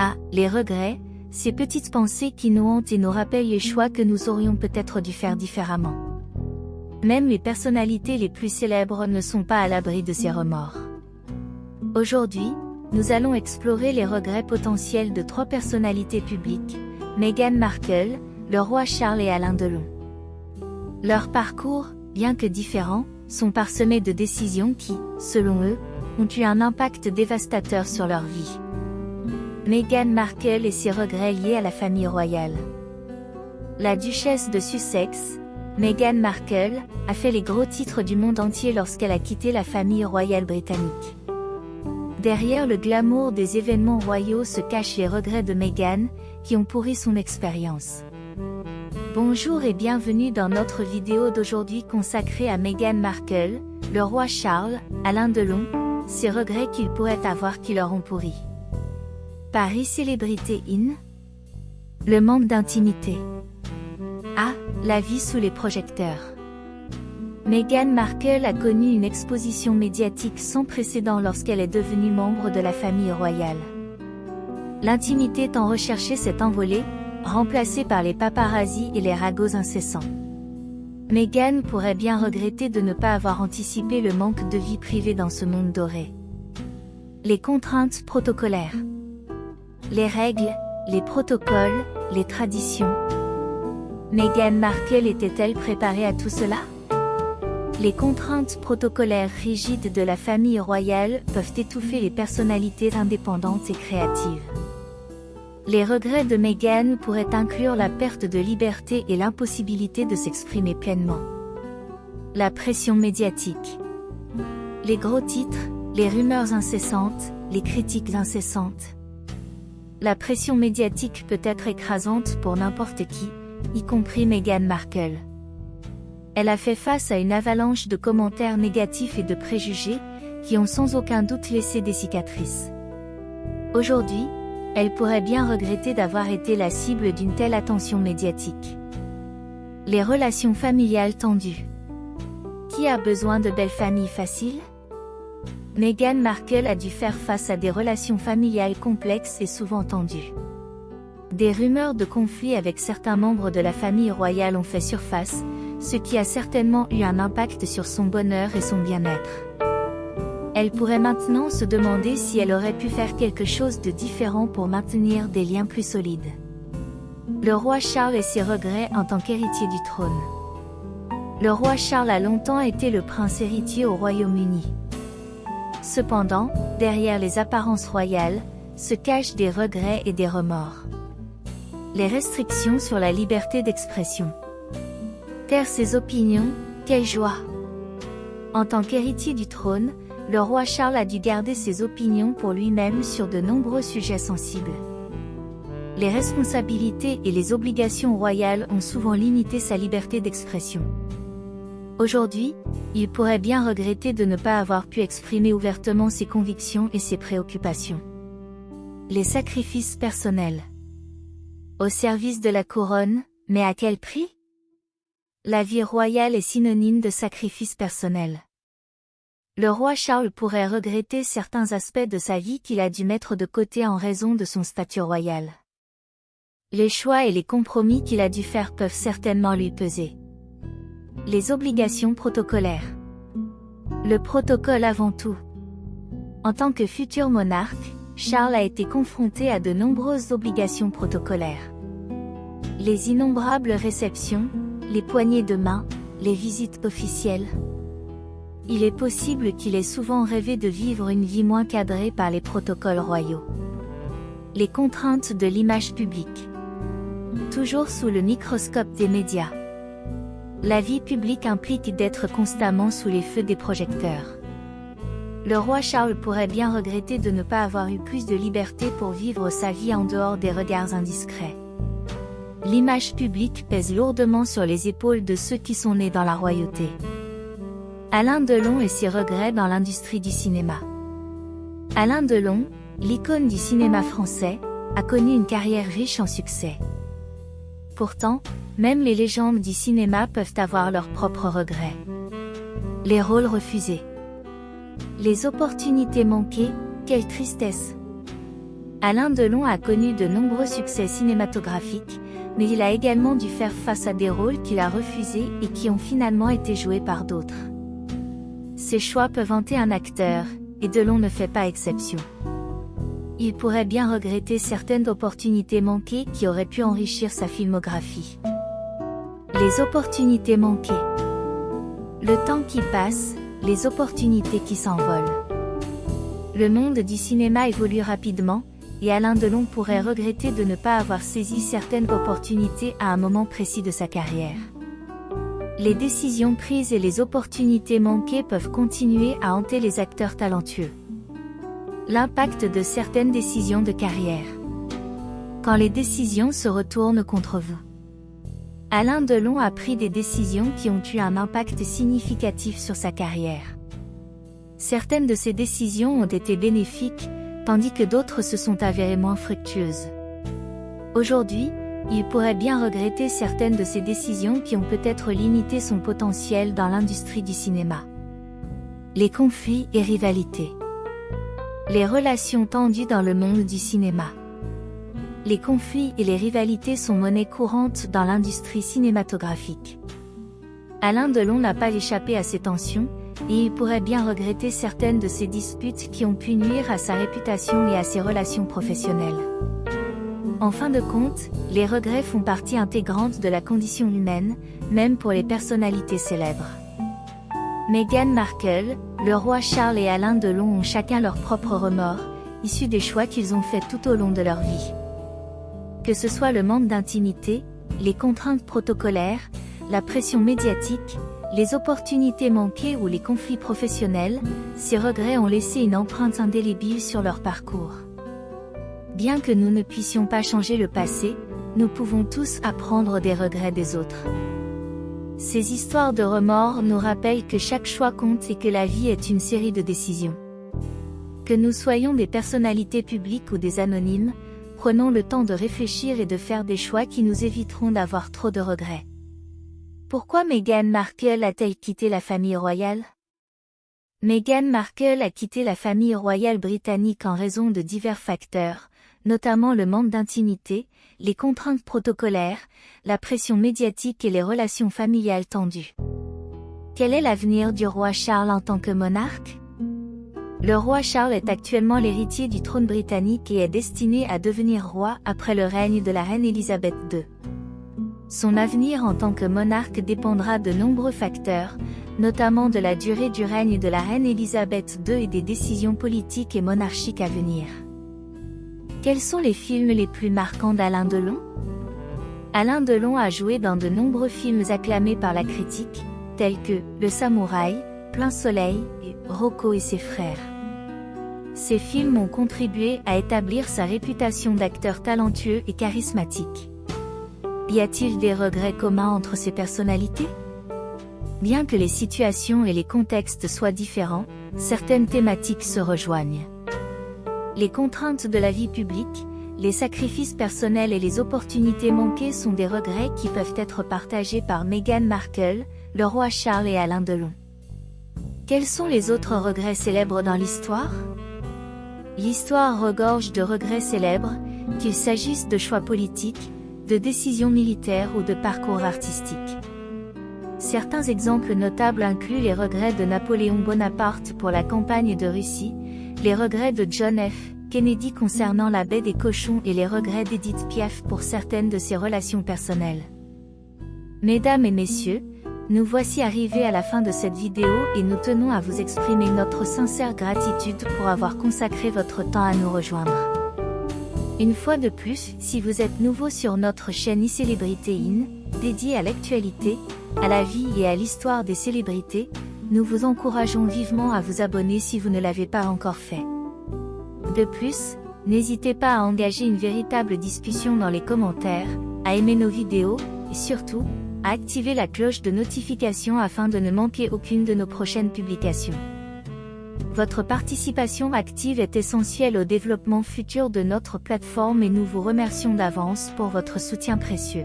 Ah, les regrets, ces petites pensées qui nous hantent et nous rappellent les choix que nous aurions peut-être dû faire différemment. Même les personnalités les plus célèbres ne sont pas à l'abri de ces remords. Aujourd'hui, nous allons explorer les regrets potentiels de 3 personnalités publiques, Meghan Markle, le roi Charles et Alain Delon. Leurs parcours, bien que différents, sont parsemés de décisions qui, selon eux, ont eu un impact dévastateur sur leur vie. Meghan Markle et ses regrets liés à la famille royale. La duchesse de Sussex, Meghan Markle, a fait les gros titres du monde entier lorsqu'elle a quitté la famille royale britannique. Derrière le glamour des événements royaux se cachent les regrets de Meghan, qui ont pourri son expérience. Bonjour et bienvenue dans notre vidéo d'aujourd'hui consacrée à Meghan Markle, le roi Charles, Alain Delon, ces regrets qu'ils pourraient avoir qui leur ont pourri. Paris Célébrité In. Le manque d'intimité. Ah, la vie sous les projecteurs. Meghan Markle a connu une exposition médiatique sans précédent lorsqu'elle est devenue membre de la famille royale. L'intimité tant recherchée s'est envolée, remplacée par les paparazzis et les ragots incessants. Meghan pourrait bien regretter de ne pas avoir anticipé le manque de vie privée dans ce monde doré. Les contraintes protocolaires. Les règles, les protocoles, les traditions. Meghan Markle était-elle préparée à tout cela? Les contraintes protocolaires rigides de la famille royale peuvent étouffer les personnalités indépendantes et créatives. Les regrets de Meghan pourraient inclure la perte de liberté et l'impossibilité de s'exprimer pleinement. La pression médiatique. Les gros titres, les rumeurs incessantes, les critiques incessantes. La pression médiatique peut être écrasante pour n'importe qui, y compris Meghan Markle. Elle a fait face à une avalanche de commentaires négatifs et de préjugés, qui ont sans aucun doute laissé des cicatrices. Aujourd'hui, elle pourrait bien regretter d'avoir été la cible d'une telle attention médiatique. Les relations familiales tendues. Qui a besoin de belles familles faciles? Meghan Markle a dû faire face à des relations familiales complexes et souvent tendues. Des rumeurs de conflits avec certains membres de la famille royale ont fait surface, ce qui a certainement eu un impact sur son bonheur et son bien-être. Elle pourrait maintenant se demander si elle aurait pu faire quelque chose de différent pour maintenir des liens plus solides. Le roi Charles et ses regrets en tant qu'héritier du trône. Le roi Charles a longtemps été le prince héritier au Royaume-Uni. Cependant, derrière les apparences royales, se cachent des regrets et des remords. Les restrictions sur la liberté d'expression. Taire ses opinions, quelle joie! En tant qu'héritier du trône, le roi Charles a dû garder ses opinions pour lui-même sur de nombreux sujets sensibles. Les responsabilités et les obligations royales ont souvent limité sa liberté d'expression. Aujourd'hui, il pourrait bien regretter de ne pas avoir pu exprimer ouvertement ses convictions et ses préoccupations. Les sacrifices personnels. Au service de la couronne, mais à quel prix? La vie royale est synonyme de sacrifice personnel. Le roi Charles pourrait regretter certains aspects de sa vie qu'il a dû mettre de côté en raison de son statut royal. Les choix et les compromis qu'il a dû faire peuvent certainement lui peser. Les obligations protocolaires. Le protocole avant tout. En tant que futur monarque, Charles a été confronté à de nombreuses obligations protocolaires. Les innombrables réceptions, les poignées de main, les visites officielles. Il est possible qu'il ait souvent rêvé de vivre une vie moins cadrée par les protocoles royaux. Les contraintes de l'image publique. Toujours sous le microscope des médias. La vie publique implique d'être constamment sous les feux des projecteurs. Le roi Charles pourrait bien regretter de ne pas avoir eu plus de liberté pour vivre sa vie en dehors des regards indiscrets. L'image publique pèse lourdement sur les épaules de ceux qui sont nés dans la royauté. Alain Delon et ses regrets dans l'industrie du cinéma. Alain Delon, l'icône du cinéma français, a connu une carrière riche en succès. Pourtant, même les légendes du cinéma peuvent avoir leurs propres regrets. Les rôles refusés. Les opportunités manquées, quelle tristesse! Alain Delon a connu de nombreux succès cinématographiques, mais il a également dû faire face à des rôles qu'il a refusés et qui ont finalement été joués par d'autres. Ces choix peuvent hanter un acteur, et Delon ne fait pas exception. Il pourrait bien regretter certaines opportunités manquées qui auraient pu enrichir sa filmographie. Les opportunités manquées. Le temps qui passe, les opportunités qui s'envolent. Le monde du cinéma évolue rapidement, et Alain Delon pourrait regretter de ne pas avoir saisi certaines opportunités à un moment précis de sa carrière. Les décisions prises et les opportunités manquées peuvent continuer à hanter les acteurs talentueux. L'impact de certaines décisions de carrière. Quand les décisions se retournent contre vous. Alain Delon a pris des décisions qui ont eu un impact significatif sur sa carrière. Certaines de ces décisions ont été bénéfiques, tandis que d'autres se sont avérées moins fructueuses. Aujourd'hui, il pourrait bien regretter certaines de ces décisions qui ont peut-être limité son potentiel dans l'industrie du cinéma. Les conflits et rivalités. Les relations tendues dans le monde du cinéma. Les conflits et les rivalités sont monnaie courante dans l'industrie cinématographique. Alain Delon n'a pas échappé à ces tensions, et il pourrait bien regretter certaines de ces disputes qui ont pu nuire à sa réputation et à ses relations professionnelles. En fin de compte, les regrets font partie intégrante de la condition humaine, même pour les personnalités célèbres. Meghan Markle, le roi Charles et Alain Delon ont chacun leur propre remords, issus des choix qu'ils ont faits tout au long de leur vie. Que ce soit le manque d'intimité, les contraintes protocolaires, la pression médiatique, les opportunités manquées ou les conflits professionnels, ces regrets ont laissé une empreinte indélébile sur leur parcours. Bien que nous ne puissions pas changer le passé, nous pouvons tous apprendre des regrets des autres. Ces histoires de remords nous rappellent que chaque choix compte et que la vie est une série de décisions. Que nous soyons des personnalités publiques ou des anonymes, prenons le temps de réfléchir et de faire des choix qui nous éviteront d'avoir trop de regrets. Pourquoi Meghan Markle a-t-elle quitté la famille royale? Meghan Markle a quitté la famille royale britannique en raison de divers facteurs, notamment le manque d'intimité, les contraintes protocolaires, la pression médiatique et les relations familiales tendues. Quel est l'avenir du roi Charles en tant que monarque? Le roi Charles est actuellement l'héritier du trône britannique et est destiné à devenir roi après le règne de la reine Elisabeth II. Son avenir en tant que monarque dépendra de nombreux facteurs, notamment de la durée du règne de la reine Elisabeth II et des décisions politiques et monarchiques à venir. Quels sont les films les plus marquants d'Alain Delon? Alain Delon a joué dans de nombreux films acclamés par la critique, tels que Le Samouraï, Plein Soleil et Rocco et ses frères. Ces films ont contribué à établir sa réputation d'acteur talentueux et charismatique. Y a-t-il des regrets communs entre ces personnalités? Bien que les situations et les contextes soient différents, certaines thématiques se rejoignent. Les contraintes de la vie publique, les sacrifices personnels et les opportunités manquées sont des regrets qui peuvent être partagés par Meghan Markle, le roi Charles et Alain Delon. Quels sont les autres regrets célèbres dans l'histoire? L'histoire regorge de regrets célèbres, qu'il s'agisse de choix politiques, de décisions militaires ou de parcours artistiques. Certains exemples notables incluent les regrets de Napoléon Bonaparte pour la campagne de Russie, les regrets de John F. Kennedy concernant la baie des cochons et les regrets d'Edith Piaf pour certaines de ses relations personnelles. Mesdames et messieurs, nous voici arrivés à la fin de cette vidéo et nous tenons à vous exprimer notre sincère gratitude pour avoir consacré votre temps à nous rejoindre. Une fois de plus, si vous êtes nouveau sur notre chaîne iCélébrité In, dédiée à l'actualité, à la vie et à l'histoire des célébrités, nous vous encourageons vivement à vous abonner si vous ne l'avez pas encore fait. De plus, n'hésitez pas à engager une véritable discussion dans les commentaires, à aimer nos vidéos, et surtout, à activer la cloche de notification afin de ne manquer aucune de nos prochaines publications. Votre participation active est essentielle au développement futur de notre plateforme et nous vous remercions d'avance pour votre soutien précieux.